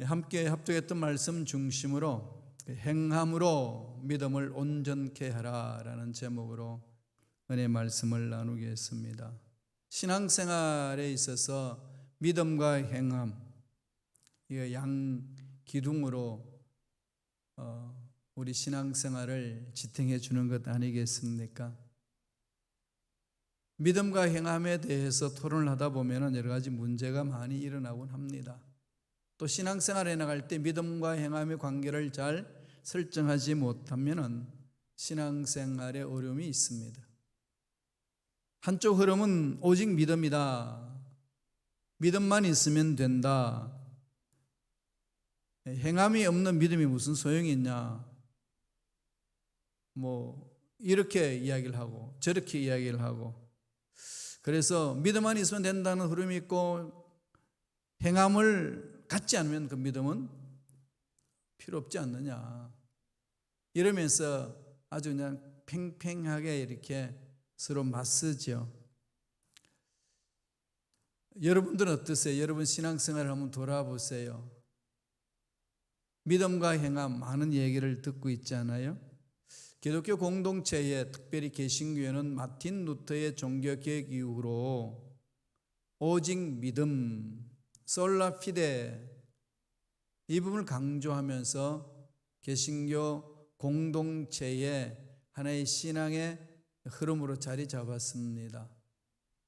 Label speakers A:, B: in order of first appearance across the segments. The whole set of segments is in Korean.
A: 함께 합독했던 말씀 중심으로 행함으로 믿음을 온전케 하라라는 제목으로 은혜 말씀을 나누겠습니다. 신앙생활에 있어서 믿음과 행함, 이 양기둥으로 우리 신앙생활을 지탱해 주는 것 아니겠습니까? 믿음과 행함에 대해서 토론을 하다 보면 여러 가지 문제가 많이 일어나곤 합니다. 또 신앙생활에 나갈 때 믿음과 행함의 관계를 잘 설정하지 못하면 신앙생활에 어려움이 있습니다. 한쪽 흐름은 오직 믿음이다. 믿음만 있으면 된다. 행함이 없는 믿음이 무슨 소용이 있냐. 이렇게 이야기를 하고 저렇게 이야기를 하고, 그래서 믿음만 있으면 된다는 흐름이 있고 행함을 갖지 않으면 그 믿음은 필요 없지 않느냐, 이러면서 아주 그냥 팽팽하게 이렇게 서로 맞서죠. 여러분들은 어떠세요? 여러분 신앙생활을 한번 돌아보세요. 믿음과 행함 많은 얘기를 듣고 있잖아요. 기독교 공동체에, 특별히 개신교회는 마틴 루터의 종교개혁 이후로 오직 믿음, 솔라 피데, 이 부분을 강조하면서 개신교 공동체의 하나의 신앙의 흐름으로 자리 잡았습니다.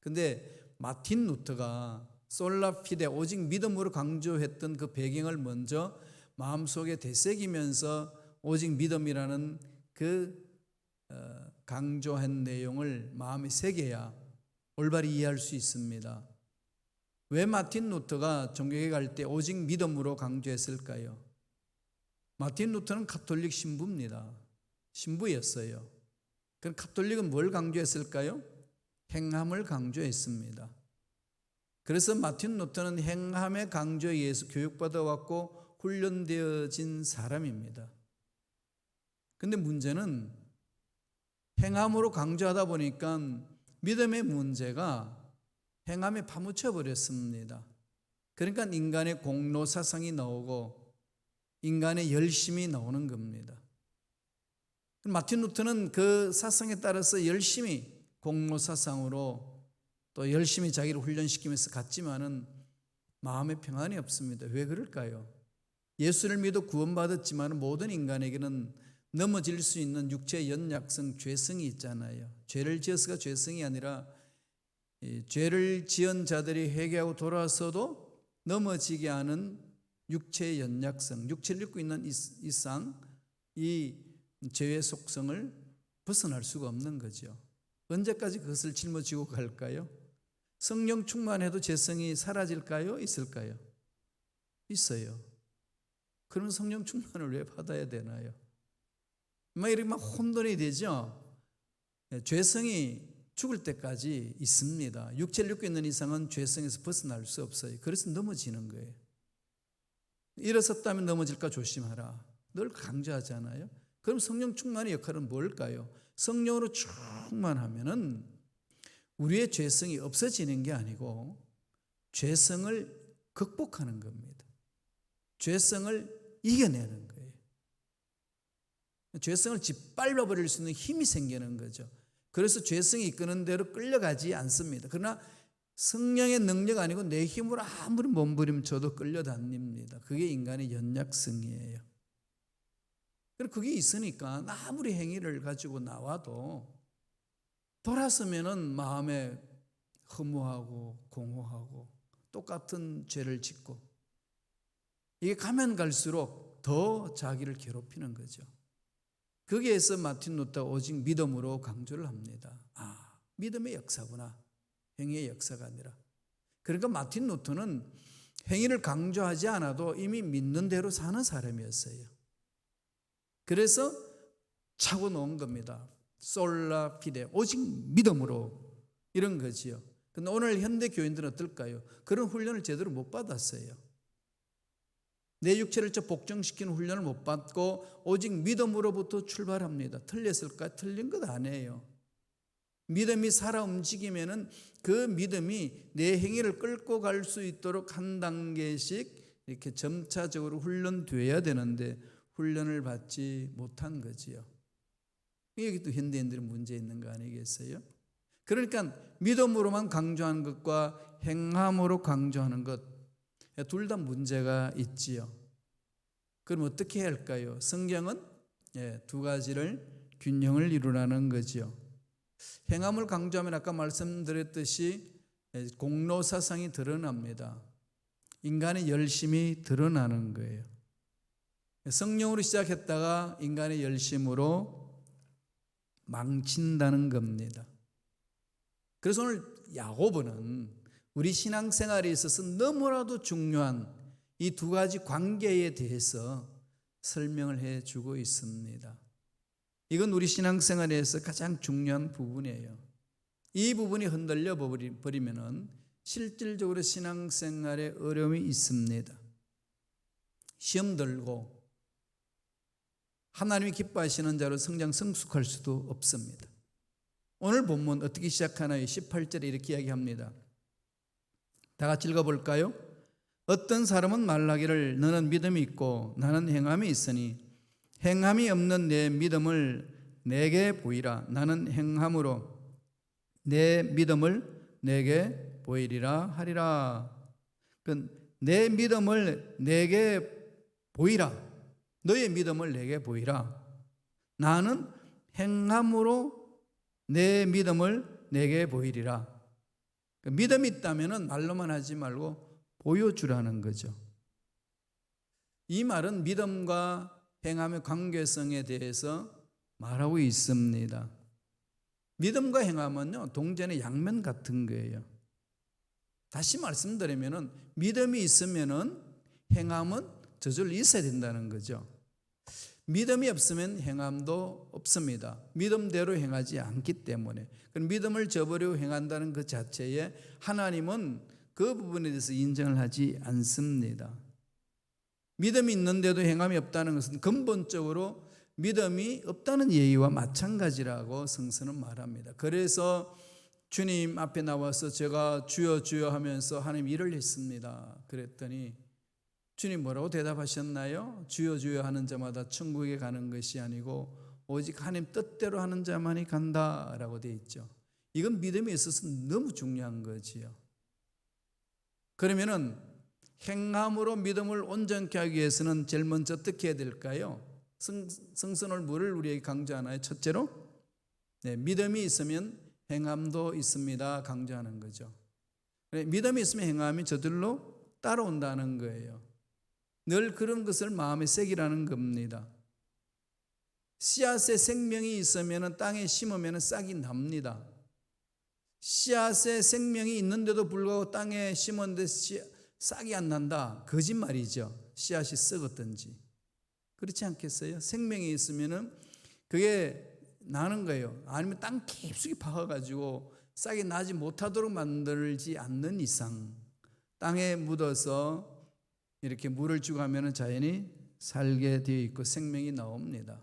A: 근데 마틴 루터가 솔라 피데, 오직 믿음으로 강조했던 그 배경을 먼저 마음속에 되새기면서 오직 믿음이라는 그 강조한 내용을 마음에 새겨야 올바르게 이해할 수 있습니다. 왜 마틴 루터가 종교개혁할 때 오직 믿음으로 강조했을까요? 마틴 루터는 가톨릭 신부입니다. 신부였어요. 그럼 가톨릭은 뭘 강조했을까요? 행함을 강조했습니다. 그래서 마틴 루터는 행함의 강조에 의해서 교육받아 왔고 훈련되어진 사람입니다. 근데 문제는 행함으로 강조하다 보니까 믿음의 문제가 행함에 파묻혀 버렸습니다. 그러니까 인간의 공로 사상이 나오고 인간의 열심이 나오는 겁니다. 마틴 루터는 그 사상에 따라서 열심히 공로 사상으로 또 열심히 자기를 훈련시키면서 갔지만은 마음에 평안이 없습니다. 왜 그럴까요? 예수를 믿어 구원받았지만 모든 인간에게는 넘어질 수 있는 육체의 연약성, 죄성이 있잖아요. 죄를 지어서가 죄성이 아니라 죄를 지은 자들이 회개하고 돌아서도 넘어지게 하는 육체의 연약성, 육체를 입고 있는 이상 이 죄의 속성을 벗어날 수가 없는 거죠. 언제까지 그것을 짊어지고 갈까요? 성령 충만해도 죄성이 사라질까요? 있을까요? 있어요. 그러면 성령 충만을 왜 받아야 되나요? 이렇게 혼돈이 되죠. 죄성이 죽을 때까지 있습니다. 육체를 입고 있는 이상은 죄성에서 벗어날 수 없어요. 그래서 넘어지는 거예요. 일어섰다면 넘어질까 조심하라, 늘 강조하잖아요. 그럼 성령 충만의 역할은 뭘까요? 성령으로 충만하면은 우리의 죄성이 없어지는 게 아니고 죄성을 극복하는 겁니다. 죄성을 이겨내는 거예요. 죄성을 짓밟아 버릴 수 있는 힘이 생기는 거죠. 그래서 죄성이 이끄는 대로 끌려가지 않습니다. 그러나 성령의 능력 아니고 내 힘으로 아무리 몸부림쳐도 끌려다닙니다. 그게 인간의 연약성이에요. 그게 있으니까 아무리 행위를 가지고 나와도 돌아서면은 마음에 허무하고 공허하고 똑같은 죄를 짓고, 이게 가면 갈수록 더 자기를 괴롭히는 거죠. 거기에서 마틴 루터가 오직 믿음으로 강조를 합니다. 믿음의 역사구나, 행위의 역사가 아니라. 그러니까 마틴 루터는 행위를 강조하지 않아도 이미 믿는 대로 사는 사람이었어요. 그래서 차고 놓은 겁니다. 솔라 피데, 오직 믿음으로, 이런 거지요. 근데 오늘 현대 교인들은 어떨까요? 그런 훈련을 제대로 못 받았어요. 내 육체를 복종시키는 훈련을 못 받고 오직 믿음으로부터 출발합니다. 틀렸을까? 틀린 것 아니에요. 믿음이 살아 움직이면은 그 믿음이 내 행위를 끌고 갈 수 있도록 한 단계씩 이렇게 점차적으로 훈련돼야 되는데 훈련을 받지 못한 거지요. 이게 또 현대인들의 문제 있는 거 아니겠어요? 그러니까 믿음으로만 강조하는 것과 행함으로 강조하는 것, 둘 다 문제가 있지요. 그럼 어떻게 해야 할까요? 성경은 두 가지를 균형을 이루라는 거지요. 행함을 강조하면 아까 말씀드렸듯이 공로 사상이 드러납니다. 인간의 열심이 드러나는 거예요. 성령으로 시작했다가 인간의 열심으로 망친다는 겁니다. 그래서 오늘 야고보는 우리 신앙생활에 있어서 너무나도 중요한 이 두 가지 관계에 대해서 설명을 해주고 있습니다. 이건 우리 신앙생활에서 가장 중요한 부분이에요. 이 부분이 흔들려 버리면 실질적으로 신앙생활에 어려움이 있습니다. 시험 들고 하나님이 기뻐하시는 자로 성장 성숙할 수도 없습니다. 오늘 본문 어떻게 시작하나요? 18절에 이렇게 이야기합니다. 다 같이 읽어볼까요? 어떤 사람은 말하기를 너는 믿음이 있고 나는 행함이 있으니 행함이 없는 내 믿음을 내게 보이라. 나는 행함으로 내 믿음을 내게 보이리라 하리라. 내 믿음을 내게 보이라. 너의 믿음을 내게 보이라. 나는 행함으로 내 믿음을 내게 보이리라. 믿음이 있다면 말로만 하지 말고 보여주라는 거죠. 이 말은 믿음과 행함의 관계성에 대해서 말하고 있습니다. 믿음과 행함은요, 동전의 양면 같은 거예요. 다시 말씀드리면 믿음이 있으면 행함은 저절로 있어야 된다는 거죠. 믿음이 없으면 행함도 없습니다. 믿음대로 행하지 않기 때문에. 그럼 믿음을 저버리고 행한다는 그 자체에 하나님은 그 부분에 대해서 인정을 하지 않습니다. 믿음이 있는데도 행함이 없다는 것은 근본적으로 믿음이 없다는 예의와 마찬가지라고 성서는 말합니다. 그래서 주님 앞에 나와서 제가 주여 주여 하면서 하나님 일을 했습니다. 그랬더니 주님 뭐라고 대답하셨나요? 주여 주여 하는 자마다 천국에 가는 것이 아니고 오직 하나님 뜻대로 하는 자만이 간다라고 되어 있죠. 이건 믿음에 있어서 너무 중요한 거지요. 그러면은 행함으로 믿음을 온전케 하기 위해서는 제일 먼저 어떻게 해야 될까요? 성서는 뭐를 우리에게 강조하나요? 첫째로 믿음이 있으면 행함도 있습니다. 강조하는 거죠. 믿음이 있으면 행함이 저절로 따라온다는 거예요. 늘 그런 것을 마음에 새기라는 겁니다. 씨앗에 생명이 있으면 땅에 심으면 싹이 납니다. 씨앗에 생명이 있는데도 불구하고 땅에 심었는데 싹이 안 난다. 거짓말이죠. 씨앗이 썩었든지. 그렇지 않겠어요? 생명이 있으면 그게 나는 거예요. 아니면 땅 깊숙이 박아가지고 싹이 나지 못하도록 만들지 않는 이상 땅에 묻어서 이렇게 물을 주고 하면 자연이 살게 되어 있고 생명이 나옵니다.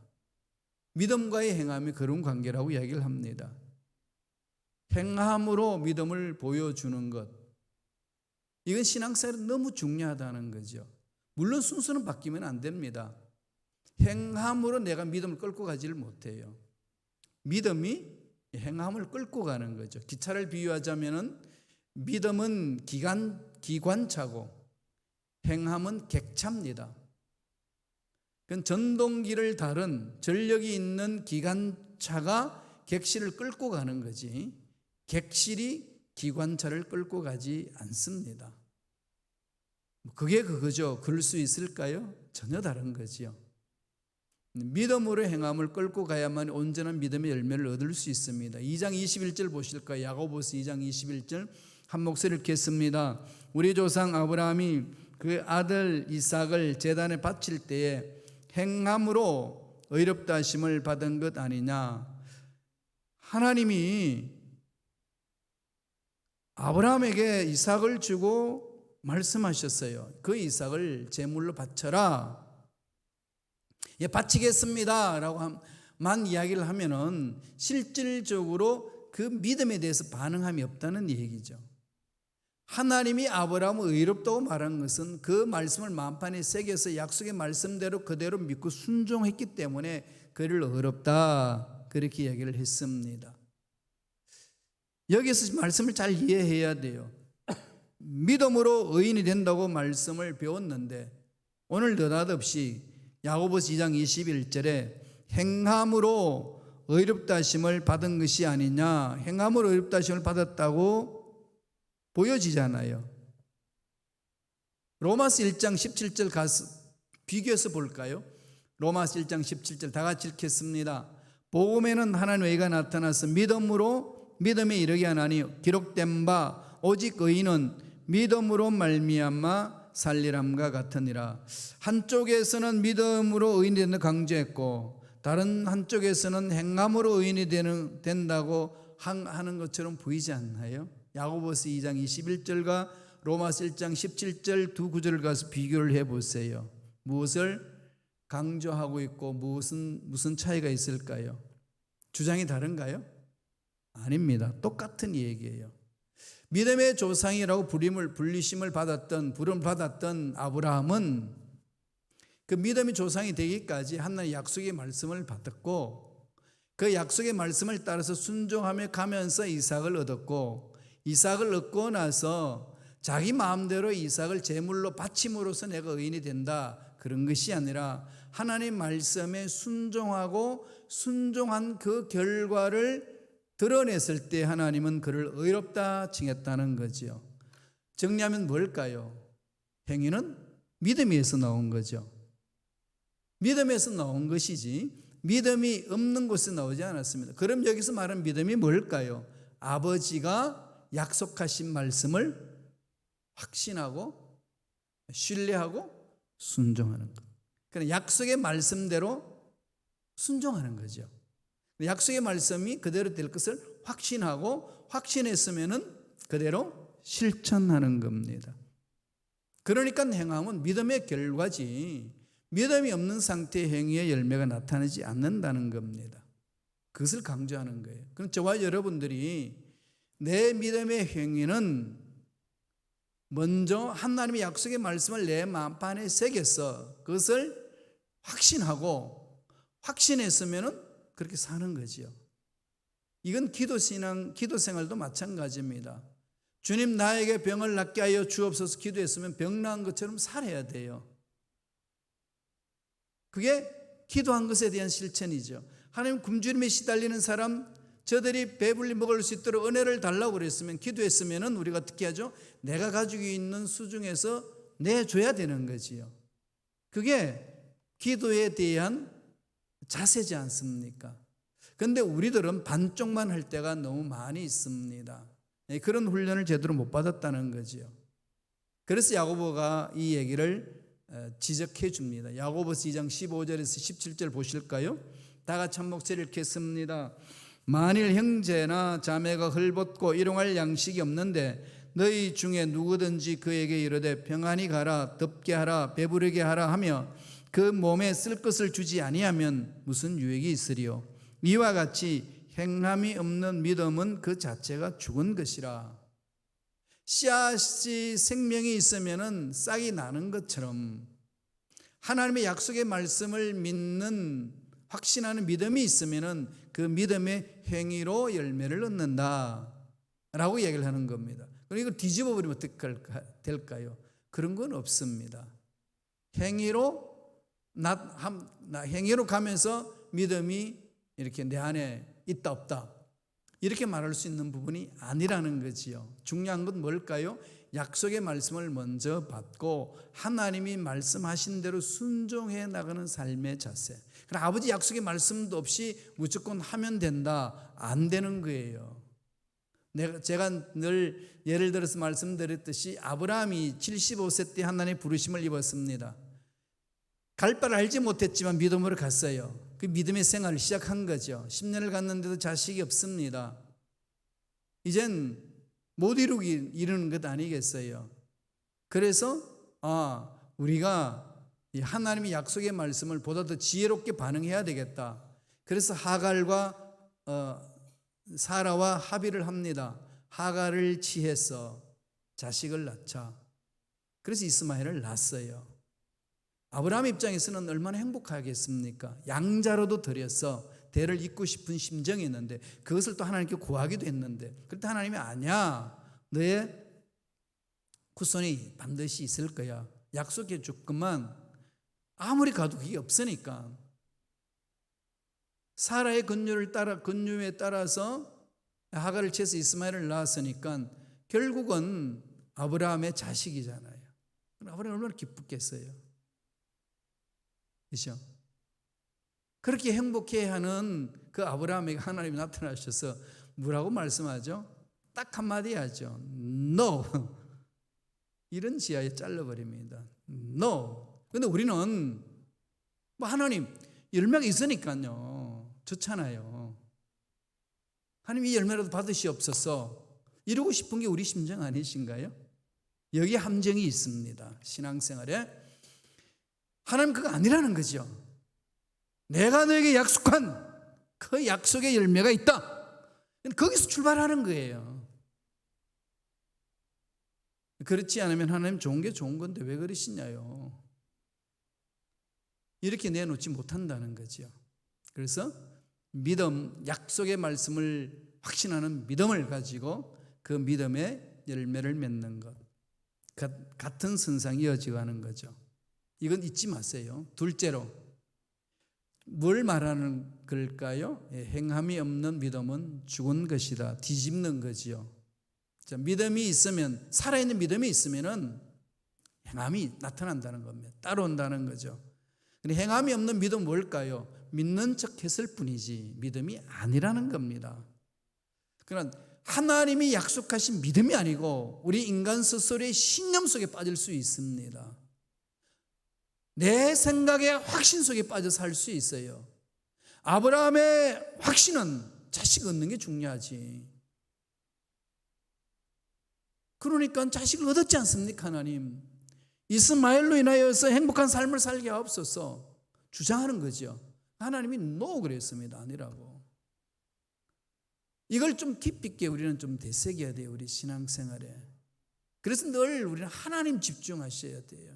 A: 믿음과의 행함이 그런 관계라고 이야기를 합니다. 행함으로 믿음을 보여주는 것, 이건 신앙생활에 너무 중요하다는 거죠. 물론 순서는 바뀌면 안 됩니다. 행함으로 내가 믿음을 끌고 가지를 못해요. 믿음이 행함을 끌고 가는 거죠. 기차를 비유하자면 믿음은 기관차고 행함은 객차입니다. 그건 전동기를 다룬 전력이 있는 기관차가 객실을 끌고 가는 거지 객실이 기관차를 끌고 가지 않습니다. 그게 그거죠. 그럴 수 있을까요? 전혀 다른 거지요. 믿음으로 행함을 끌고 가야만 온전한 믿음의 열매를 얻을 수 있습니다. 2장 21절 보실까요? 야고보서 2장 21절 한 목소리 읽겠습니다. 우리 조상 아브라함이 그 아들 이삭을 제단에 바칠 때에 행함으로 의롭다 하심을 받은 것 아니냐. 하나님이 아브라함에게 이삭을 주고 말씀하셨어요. 그 이삭을 제물로 바쳐라. 예, 바치겠습니다 라고 만 이야기를 하면은 실질적으로 그 믿음에 대해서 반응함이 없다는 얘기죠. 하나님이 아브라함을 의롭다고 말한 것은 그 말씀을 마음판에 새겨서 약속의 말씀대로 그대로 믿고 순종했기 때문에 그를 의롭다 그렇게 얘기를 했습니다. 여기서 말씀을 잘 이해해야 돼요. 믿음으로 의인이 된다고 말씀을 배웠는데 오늘 느닷없이 야고보서 2장 21절에 행함으로 의롭다 하심을 받은 것이 아니냐, 행함으로 의롭다 하심을 받았다고 보여지잖아요. 로마서 1장 17절 가서 비교해서 볼까요? 로마서 1장 17절 다 같이 읽겠습니다. 복음에는 하나님의 의가 나타나서 믿음에 이르게 하나니 기록된 바 오직 의인은 믿음으로 말미암아 살리람과 같으니라. 한쪽에서는 믿음으로 의인이 된다 강조했고 다른 한쪽에서는 행함으로 의인이 된다고 하는 것처럼 보이지 않나요? 야고보서 2장 21절과 로마서 1장 17절 두 구절을 가서 비교를 해보세요. 무엇을 강조하고 있고 무슨 차이가 있을까요? 주장이 다른가요? 아닙니다. 똑같은 얘기예요. 믿음의 조상이라고 부름을 받았던 아브라함은 그 믿음의 조상이 되기까지 하나님의 약속의 말씀을 받았고 그 약속의 말씀을 따라서 순종하며 가면서 이삭을 얻었고 이삭을 얻고 나서 자기 마음대로 이삭을 제물로 바침으로써 내가 의인이 된다 그런 것이 아니라 하나님 말씀에 순종한 그 결과를 드러냈을 때 하나님은 그를 의롭다 칭했다는 거지요. 정리하면 뭘까요? 행위는 믿음에서 나온 거죠. 믿음에서 나온 것이지 믿음이 없는 곳에 나오지 않았습니다. 그럼 여기서 말하는 믿음이 뭘까요? 아버지가 약속하신 말씀을 확신하고 신뢰하고 순종하는 것. 그러니까 약속의 말씀대로 순종하는 거죠. 약속의 말씀이 그대로 될 것을 확신하고 확신했으면은 그대로 실천하는 겁니다. 그러니까 행함은 믿음의 결과지 믿음이 없는 상태의 행위의 열매가 나타나지 않는다는 겁니다. 그것을 강조하는 거예요. 그럼 저와 여러분들이 내 믿음의 행위는 먼저 하나님의 약속의 말씀을 내 마음판에 새겨서 그것을 확신하고 확신했으면은 그렇게 사는 거지요. 이건 기도 생활도 마찬가지입니다. 주님 나에게 병을 낫게 하여 주옵소서 기도했으면 병 나은 것처럼 살아야 돼요. 그게 기도한 것에 대한 실천이죠. 하나님 굶주림에 시달리는 사람 저들이 배불리 먹을 수 있도록 은혜를 달라고 그랬으면 기도했으면 우리가 어떻게 하죠? 내가 가지고 있는 수 중에서 내줘야 되는 거지요. 그게 기도에 대한 자세지 않습니까? 그런데 우리들은 반쪽만 할 때가 너무 많이 있습니다. 그런 훈련을 제대로 못 받았다는 거지요. 그래서 야고보가 이 얘기를 지적해 줍니다. 야고보서 2장 15절에서 17절 보실까요? 다 같이 한 목소리 읽겠습니다. 만일 형제나 자매가 헐벗고 일용할 양식이 없는데 너희 중에 누구든지 그에게 이르되 평안히 가라 덥게 하라 배부르게 하라 하며 그 몸에 쓸 것을 주지 아니하면 무슨 유익이 있으리요. 이와 같이 행함이 없는 믿음은 그 자체가 죽은 것이라. 씨앗이 생명이 있으면 싹이 나는 것처럼 하나님의 약속의 말씀을 믿는 확신하는 믿음이 있으면 그 믿음의 행위로 열매를 얻는다 라고 얘기를 하는 겁니다. 그럼 이걸 뒤집어 버리면 어떻게 될까요? 그런 건 없습니다. 행위로 가면서 믿음이 이렇게 내 안에 있다 없다 이렇게 말할 수 있는 부분이 아니라는 거지요. 중요한 건 뭘까요? 약속의 말씀을 먼저 받고 하나님이 말씀하신 대로 순종해 나가는 삶의 자세. 그러나 아버지 약속의 말씀도 없이 무조건 하면 된다, 안 되는 거예요. 제가 늘 예를 들어서 말씀드렸듯이 아브라함이 75세 때 하나님의 부르심을 입었습니다. 갈 바를 알지 못했지만 믿음으로 갔어요. 그 믿음의 생활을 시작한 거죠. 10년을 갔는데도 자식이 없습니다. 이젠 못 이루는 것 아니겠어요. 그래서 우리가 하나님의 약속의 말씀을 보다 더 지혜롭게 반응해야 되겠다. 그래서 하갈과 사라와 합의를 합니다. 하갈을 취해서 자식을 낳자. 그래서 이스마엘을 낳았어요. 아브라함 입장에서는 얼마나 행복하겠습니까? 양자로도 드려서 대를 잇고 싶은 심정이 있는데 그것을 또 하나님께 구하기도 했는데 그때 하나님이 아니야. 너의 후손이 반드시 있을 거야. 약속해 줬구만. 아무리 가도 그게 없으니까. 사라의 근유에 따라서 하갈을 채서 이스마엘을 낳았으니까 결국은 아브라함의 자식이잖아요. 아브라함이 얼마나 기쁘겠어요. 그렇죠? 그렇게 행복해하는 그 아브라함에게 하나님이 나타나셔서 뭐라고 말씀하죠? 딱 한마디 하죠. No. 이런 지하에 잘라버립니다. No. 근데 우리는 뭐 하나님 열매가 있으니까요. 좋잖아요. 하나님 이 열매라도 받으시옵소서. 이루고 싶은 게 우리 심정 아니신가요? 여기에 함정이 있습니다. 신앙생활에. 하나님 그거 아니라는 거죠. 내가 너에게 약속한 그 약속의 열매가 있다. 거기서 출발하는 거예요. 그렇지 않으면 하나님 좋은 게 좋은 건데 왜 그러시냐요. 이렇게 내놓지 못한다는 거죠. 그래서 믿음, 약속의 말씀을 확신하는 믿음을 가지고 그 믿음의 열매를 맺는 것. 같은 선상이 이어지고 하는 거죠. 이건 잊지 마세요. 둘째로 뭘 말하는 걸까요? 행함이 없는 믿음은 죽은 것이다. 뒤집는 거지요. 자, 믿음이 있으면, 살아있는 믿음이 있으면은 행함이 나타난다는 겁니다. 따라온다는 거죠. 근데 행함이 없는 믿음은 뭘까요? 믿는 척 했을 뿐이지 믿음이 아니라는 겁니다. 그러나 하나님이 약속하신 믿음이 아니고 우리 인간 스스로의 신념 속에 빠질 수 있습니다. 내 생각의 확신 속에 빠져 살 수 있어요. 아브라함의 확신은 자식 얻는 게 중요하지. 그러니까 자식을 얻었지 않습니까, 하나님? 이스마엘로 인하여서 행복한 삶을 살게 하옵소서 주장하는 거죠. 하나님이 노 그랬습니다. 아니라고. 이걸 좀 깊이 있게 우리는 좀 되새겨야 돼요. 우리 신앙생활에. 그래서 늘 우리는 하나님 집중하셔야 돼요.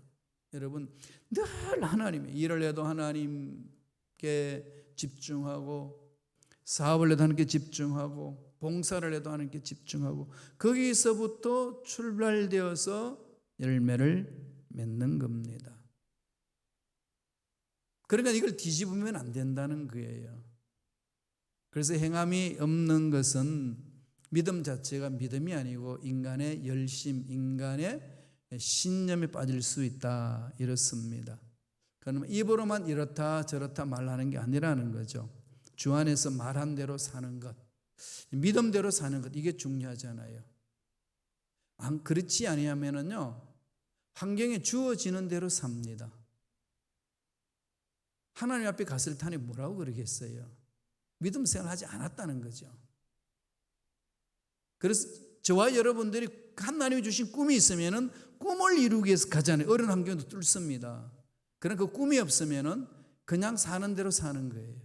A: 여러분 늘 하나님의 일을 해도 하나님께 집중하고 사업을 해도 하나님께 집중하고 봉사를 해도 하나님께 집중하고 거기서부터 출발되어서 열매를 맺는 겁니다. 그러니까 이걸 뒤집으면 안 된다는 거예요. 그래서 행함이 없는 것은 믿음 자체가 믿음이 아니고 인간의 열심, 인간의 신념에 빠질 수 있다 이렇습니다. 그러면 입으로만 이렇다 저렇다 말하는 게 아니라는 거죠. 주 안에서 말한 대로 사는 것, 믿음대로 사는 것, 이게 중요하잖아요. 그렇지 아니하면은요 환경에 주어지는 대로 삽니다. 하나님 앞에 갔을 때 뭐라고 그러겠어요? 믿음 생활하지 않았다는 거죠. 그래서 저와 여러분들이 하나님이 주신 꿈이 있으면은 꿈을 이루기 위해서 가잖아요. 어려운 환경도 뚫습니다. 그러나 그 꿈이 없으면은 그냥 사는 대로 사는 거예요.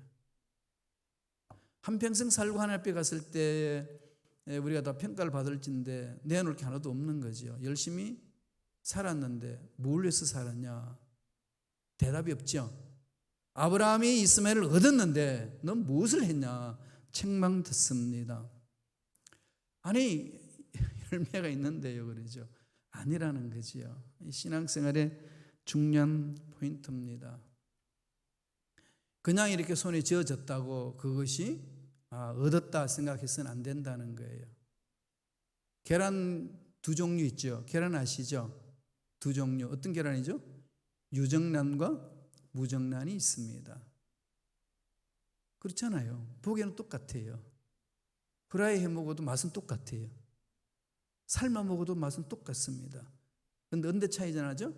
A: 한평생 살고 하나님 앞에 갔을 때 우리가 다 평가를 받을진데 내놓을 게 하나도 없는 거죠. 열심히 살았는데 뭘 위해서 살았냐? 대답이 없죠. 아브라함이 이스마엘을 얻었는데 넌 무엇을 했냐? 책망 듣습니다. 아니 열매가 있는데요, 그러죠. 아니라는 거지요. 신앙생활의 중요한 포인트입니다. 그냥 이렇게 손에 쥐어졌다고 그것이 얻었다 생각해서는 안 된다는 거예요. 계란 두 종류 있죠. 계란 아시죠? 두 종류. 어떤 계란이죠? 유정란과 무정란이 있습니다. 그렇잖아요. 보기에는 똑같아요. 프라이 해 먹어도 맛은 똑같아요. 삶아 먹어도 맛은 똑같습니다. 그런데 언제 차이가 나죠?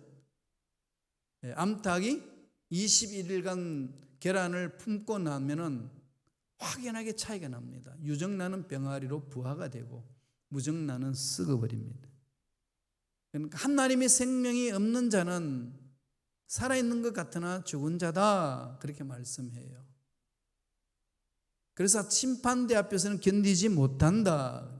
A: 암탉이 21일간 계란을 품고 나면은 확연하게 차이가 납니다. 유정란은 병아리로 부화가 되고 무정란은 썩어버립니다. 그러니까 하나님의 생명이 없는 자는 살아있는 것 같으나 죽은 자다 그렇게 말씀해요. 그래서 심판대 앞에서는 견디지 못한다.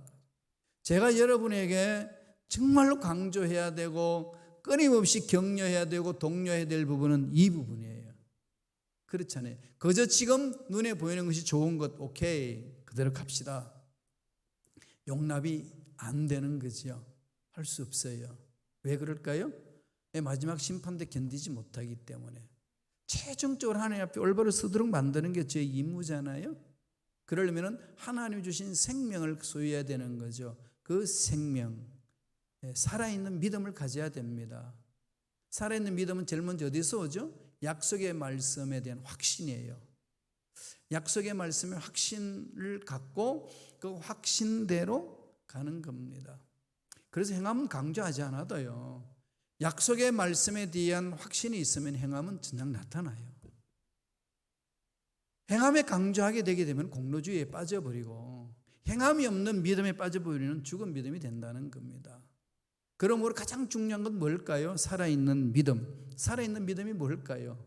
A: 제가 여러분에게 정말로 강조해야 되고 끊임없이 격려해야 되고 독려해야 될 부분은 이 부분이에요. 그렇잖아요. 그저 지금 눈에 보이는 것이 좋은 것, 오케이, 그대로 갑시다. 용납이 안 되는 거지요. 할 수 없어요. 왜 그럴까요? 마지막 심판 때 견디지 못하기 때문에. 최종적으로 하나님 앞에 올바로 서도록 만드는 게 제 임무잖아요. 그러려면 하나님 주신 생명을 소유해야 되는 거죠. 그 생명, 살아있는 믿음을 가져야 됩니다. 살아있는 믿음은 제일 먼저 어디서 오죠? 약속의 말씀에 대한 확신이에요. 약속의 말씀에 확신을 갖고 그 확신대로 가는 겁니다. 그래서 행함은 강조하지 않아도요, 약속의 말씀에 대한 확신이 있으면 행함은 그냥 나타나요. 행함에 강조하게 되게 되면 공로주의에 빠져버리고 행함이 없는 믿음에 빠져버리는 죽은 믿음이 된다는 겁니다. 그러므로 가장 중요한 건 뭘까요? 살아있는 믿음. 살아있는 믿음이 뭘까요?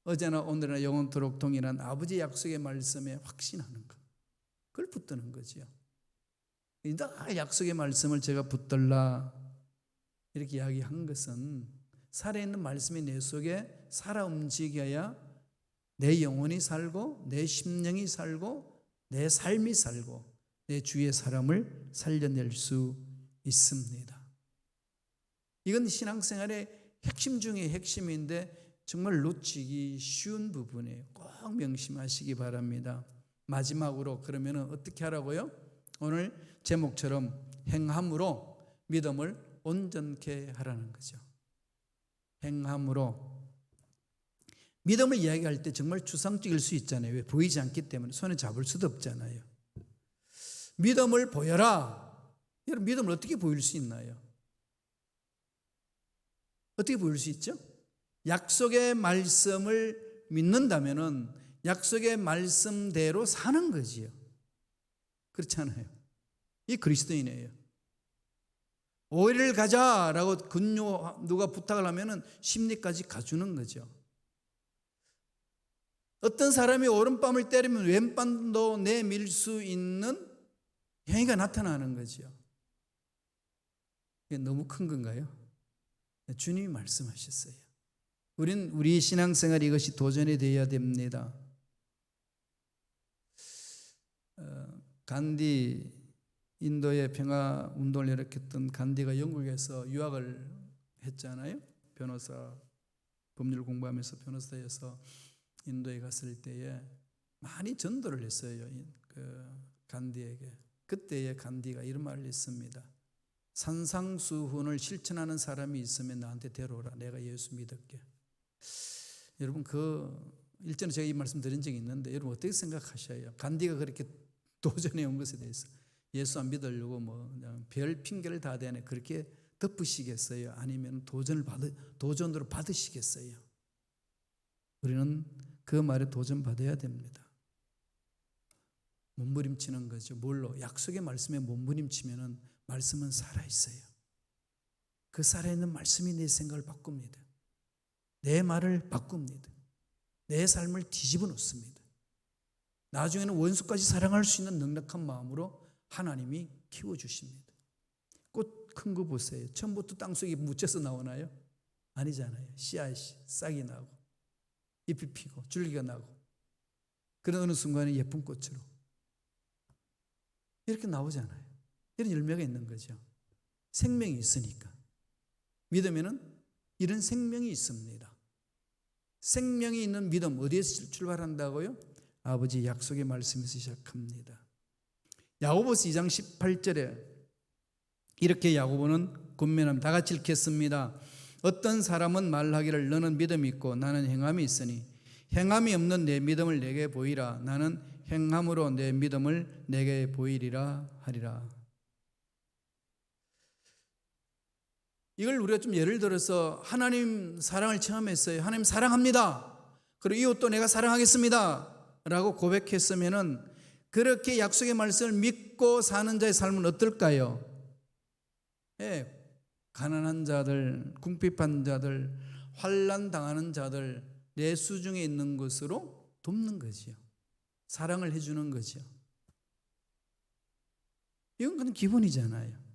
A: 어제나 오늘이나 영원토록 동일한 아버지 약속의 말씀에 확신하는 것. 그걸 붙드는 거지요. 약속의 말씀을 제가 붙들라 이렇게 이야기한 것은 살아있는 말씀이 내 속에 살아 움직여야 내 영혼이 살고 내 심령이 살고 내 삶이 살고 내 주위의 사람을 살려낼 수 있습니다. 이건 신앙생활의 핵심 중에 핵심인데 정말 놓치기 쉬운 부분이에요. 꼭 명심하시기 바랍니다. 마지막으로 그러면 어떻게 하라고요? 오늘 제목처럼 행함으로 믿음을 온전케 하라는 거죠. 행함으로. 믿음을 이야기할 때 정말 추상적일 수 있잖아요. 왜? 보이지 않기 때문에 손에 잡을 수도 없잖아요. 믿음을 보여라. 여러분, 믿음을 어떻게 보일 수 있나요? 어떻게 보일 수 있죠? 약속의 말씀을 믿는다면은 약속의 말씀대로 사는 거지요. 그렇잖아요. 이 그리스도인이에요. 5일을 가자라고 누가 부탁을 하면은 10리까지 가주는 거죠. 어떤 사람이 오른밤을 때리면 왼밤도 내밀 수 있는 행위가 나타나는 거죠. 이게 너무 큰 건가요? 주님이 말씀하셨어요. 우리 신앙생활 이것이 도전이 되어야 됩니다. 간디, 인도의 평화 운동을 일으켰던 간디가 영국에서 유학을 했잖아요. 변호사, 법률 공부하면서 변호사여서 인도에 갔을 때에 많이 전도를 했어요. 간디에게. 그때의 간디가 이런 말을 했습니다. 산상수훈을 실천하는 사람이 있으면 나한테 데려오라. 내가 예수 믿을게. 여러분, 일전에 제가 이 말씀 드린 적이 있는데 여러분 어떻게 생각하셔요? 간디가 그렇게 도전해 온 것에 대해서 예수 안 믿으려고 그냥 별 핑계를 다 대네 그렇게 덮으시겠어요? 아니면 도전으로 받으시겠어요? 우리는 그 말에 도전받아야 됩니다. 몸부림치는 거죠. 뭘로? 약속의 말씀에 몸부림치면은 말씀은 살아있어요. 그 살아있는 말씀이 내 생각을 바꿉니다. 내 말을 바꿉니다. 내 삶을 뒤집어 놓습니다. 나중에는 원수까지 사랑할 수 있는 넉넉한 마음으로 하나님이 키워주십니다. 꽃 큰 거 보세요. 처음부터 땅속에 묻혀서 나오나요? 아니잖아요. 씨앗이 싹이 나고 잎이 피고 줄기가 나고 그런 어느 순간에 예쁜 꽃으로 이렇게 나오잖아요. 이런 열매가 있는 거죠. 생명이 있으니까. 믿으면은 이런 생명이 있습니다. 생명이 있는 믿음 어디에서 출발한다고요? 아버지 약속의 말씀에서 시작합니다. 야고보서 2장 18절에 이렇게 야고보는 권면합니다. 다 같이 읽겠습니다. 어떤 사람은 말하기를 너는 믿음이 있고 나는 행함이 있으니 행함이 없는 내 믿음을 내게 보이라. 나는 행함으로 내 믿음을 내게 보이리라 하리라. 이걸 우리가 좀 예를 들어서 하나님 사랑을 체험했어요. 하나님 사랑합니다. 그리고 이웃도 내가 사랑하겠습니다 라고 고백했으면은 그렇게 약속의 말씀을 믿고 사는 자의 삶은 어떨까요? 가난한 자들, 궁핍한 자들, 환난 당하는 자들 내 수중에 있는 것으로 돕는 거지요. 사랑을 해주는 거죠. 이건 그냥 기본이잖아요.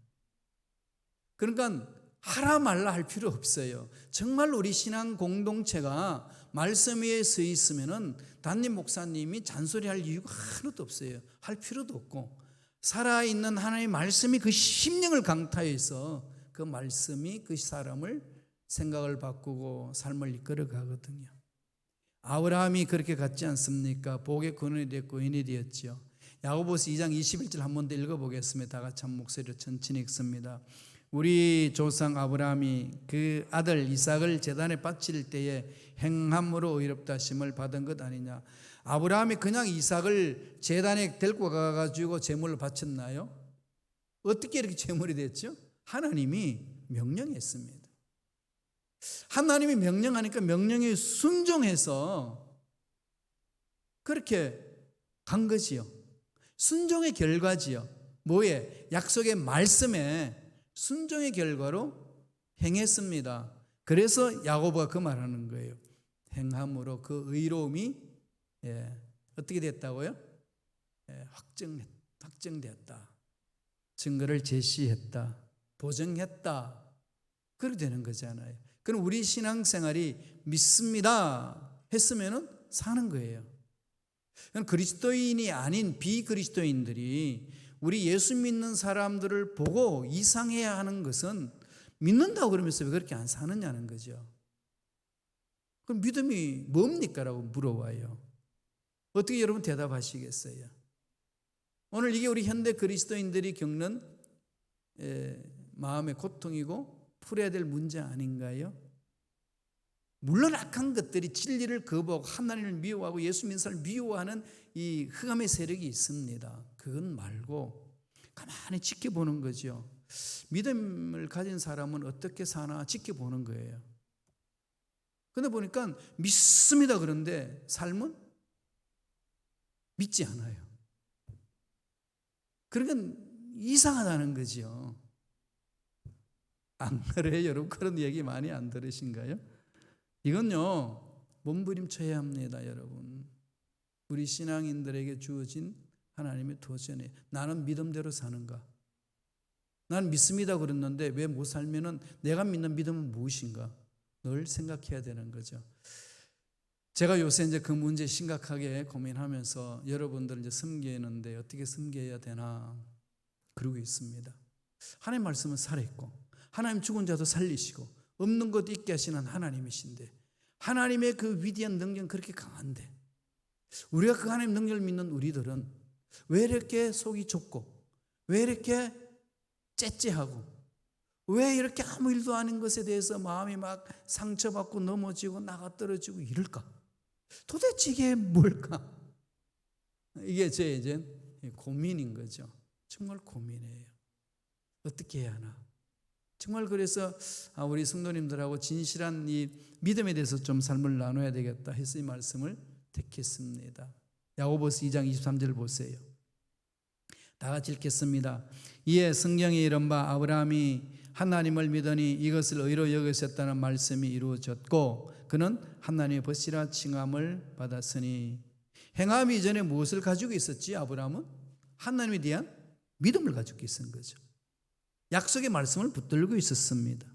A: 그러니까 하라 말라 할 필요 없어요. 정말 우리 신앙 공동체가 말씀 위에 서 있으면은 담임 목사님이 잔소리할 이유가 하나도 없어요. 할 필요도 없고 살아있는 하나님의 말씀이 그 심령을 강타해서 그 말씀이 그 사람을 생각을 바꾸고 삶을 이끌어 가거든요. 아브라함이 그렇게 갔지 않습니까? 복의 근원이 됐고 인이 되었지요. 야고보서 2장 21절 한 번 더 읽어보겠습니다. 다 같이 한 목소리로 천천히 읽습니다. 우리 조상 아브라함이 그 아들 이삭을 제단에 바칠 때에 행함으로 의롭다 하심을 받은 것 아니냐. 아브라함이 그냥 이삭을 제단에 데리고 가가지고 제물을 바쳤나요? 어떻게 이렇게 제물이 됐죠? 하나님이 명령했습니다. 하나님이 명령하니까 명령에 순종해서 그렇게 간 거지요. 순종의 결과지요. 뭐에? 약속의 말씀에 순종의 결과로 행했습니다. 그래서 야고보가 그 말하는 거예요. 행함으로 그 의로움이 어떻게 됐다고요? 확정되었다. 증거를 제시했다. 보증했다. 그렇게 되는 거잖아요. 그럼 우리 신앙생활이 믿습니다 했으면 사는 거예요. 그리스도인이 아닌 비그리스도인들이 우리 예수 믿는 사람들을 보고 이상해야 하는 것은 믿는다고 그러면서 왜 그렇게 안 사느냐는 거죠. 그럼 믿음이 뭡니까? 라고 물어봐요. 어떻게 여러분 대답하시겠어요? 오늘 이게 우리 현대 그리스도인들이 겪는 마음의 고통이고 풀어야 될 문제 아닌가요? 물론 악한 것들이 진리를 거부하고 하나님을 미워하고 예수 믿는 사람을 미워하는 이 흑암의 세력이 있습니다. 그건 말고 가만히 지켜보는 거죠. 믿음을 가진 사람은 어떻게 사나 지켜보는 거예요. 근데 보니까 믿습니다 그런데 삶은 믿지 않아요. 그러니까 이상하다는 거죠. 안 그래요? 여러분 그런 얘기 많이 안 들으신가요? 이건요 몸부림쳐야 합니다. 여러분 우리 신앙인들에게 주어진 하나님의 도전에 나는 믿음대로 사는가? 난 믿습니다 그랬는데 왜 못 살면은 내가 믿는 믿음은 무엇인가? 늘 생각해야 되는 거죠. 제가 요새 이제 그 문제 심각하게 고민하면서 여러분들 이제 섬기는데 어떻게 섬겨야 되나 그러고 있습니다. 하나님 말씀은 살아있고 하나님 죽은 자도 살리시고 없는 것 있게 하시는 하나님이신데 하나님의 그 위대한 능력은 그렇게 강한데 우리가 그 하나님 능력을 믿는 우리들은 왜 이렇게 속이 좁고 왜 이렇게 째째하고 왜 이렇게 아무 일도 아닌 것에 대해서 마음이 막 상처받고 넘어지고 나가떨어지고 이럴까? 도대체 이게 뭘까? 이게 제 이제 고민인 거죠. 정말 고민이에요. 어떻게 해야 하나? 정말 그래서 우리 성도님들하고 진실한 이 믿음에 대해서 좀 삶을 나눠야 되겠다 해서 이 말씀을 택했습니다. 야고보서 2장 23절 보세요. 다 같이 읽겠습니다. 이에 성경에 이른 바 아브라함이 하나님을 믿으니 이것을 의로 여기셨다는 말씀이 이루어졌고 그는 하나님의 벗이라 칭함을 받았으니 행함 이전에 무엇을 가지고 있었지? 아브라함은 하나님에 대한 믿음을 가지고 있었던 거죠. 약속의 말씀을 붙들고 있었습니다.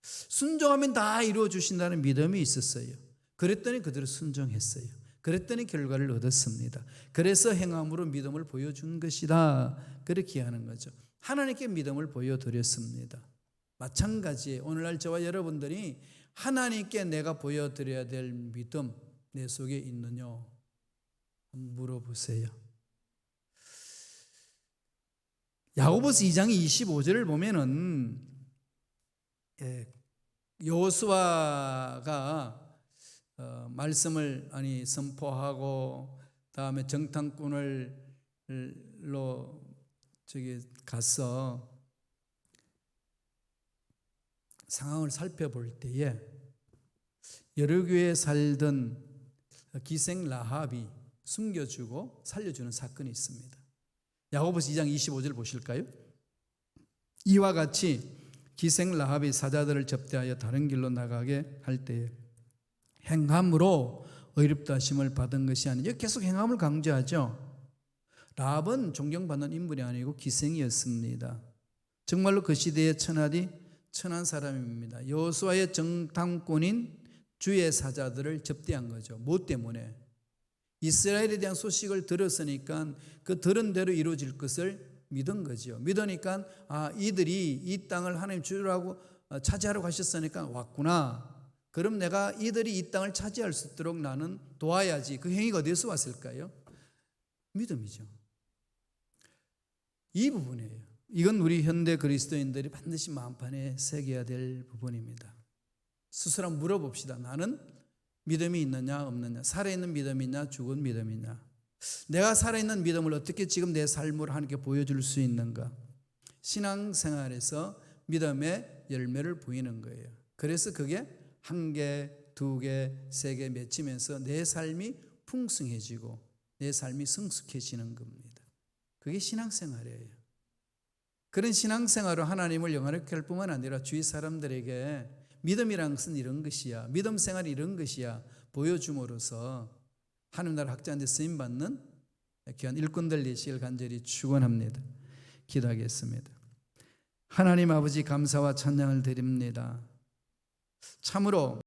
A: 순종하면 다 이루어 주신다는 믿음이 있었어요. 그랬더니 그대로 순종했어요. 그랬더니 결과를 얻었습니다. 그래서 행함으로 믿음을 보여준 것이다. 그렇게 하는 거죠. 하나님께 믿음을 보여드렸습니다. 마찬가지에 오늘날 저와 여러분들이 하나님께 내가 보여드려야 될 믿음 내 속에 있느냐 물어보세요. 야고보서 2장 25절을 보면은 여호수아가 말씀을 선포하고 다음에 정탐꾼으로 가서 상황을 살펴볼 때에 여러 교회에 살던 기생 라합이 숨겨주고 살려주는 사건이 있습니다. 야고보서 2장 25절 보실까요? 이와 같이 기생 라합이 사자들을 접대하여 다른 길로 나가게 할 때에 행함으로 의롭다 하심을 받은 것이 아니죠. 계속 행함을 강조하죠. 라합은 존경받는 인물이 아니고 기생이었습니다. 정말로 그 시대의 천한 사람입니다. 여호수아의 정탐꾼인 주의 사자들을 접대한 거죠. 뭐 때문에? 이스라엘에 대한 소식을 들었으니까 그 들은 대로 이루어질 것을 믿은 거죠. 믿으니까 이들이 이 땅을 하나님 주라고 차지하러 가셨으니까 왔구나. 그럼 내가 이들이 이 땅을 차지할 수 있도록 나는 도와야지. 그 행위가 어디서 왔을까요? 믿음이죠. 이 부분이에요. 이건 우리 현대 그리스도인들이 반드시 마음판에 새겨야 될 부분입니다. 스스로 한번 물어봅시다. 나는 믿음이 있느냐 없느냐, 살아있는 믿음이냐 죽은 믿음이냐, 내가 살아있는 믿음을 어떻게 지금 내 삶으로 하나님께 보여줄 수 있는가. 신앙생활에서 믿음의 열매를 보이는 거예요. 그래서 그게 1개, 2개, 3개 맺히면서 내 삶이 풍성해지고 내 삶이 성숙해지는 겁니다. 그게 신앙생활이에요. 그런 신앙생활로 하나님을 영화롭게 할 뿐만 아니라 주위 사람들에게 믿음이란 것은 이런 것이야, 믿음 생활이 이런 것이야 보여줌으로써 하나님 나라 확장하는 데 쓰임받는 귀한 일꾼들 되시길 간절히 축원합니다. 기도하겠습니다. 하나님 아버지, 감사와 찬양을 드립니다. 참으로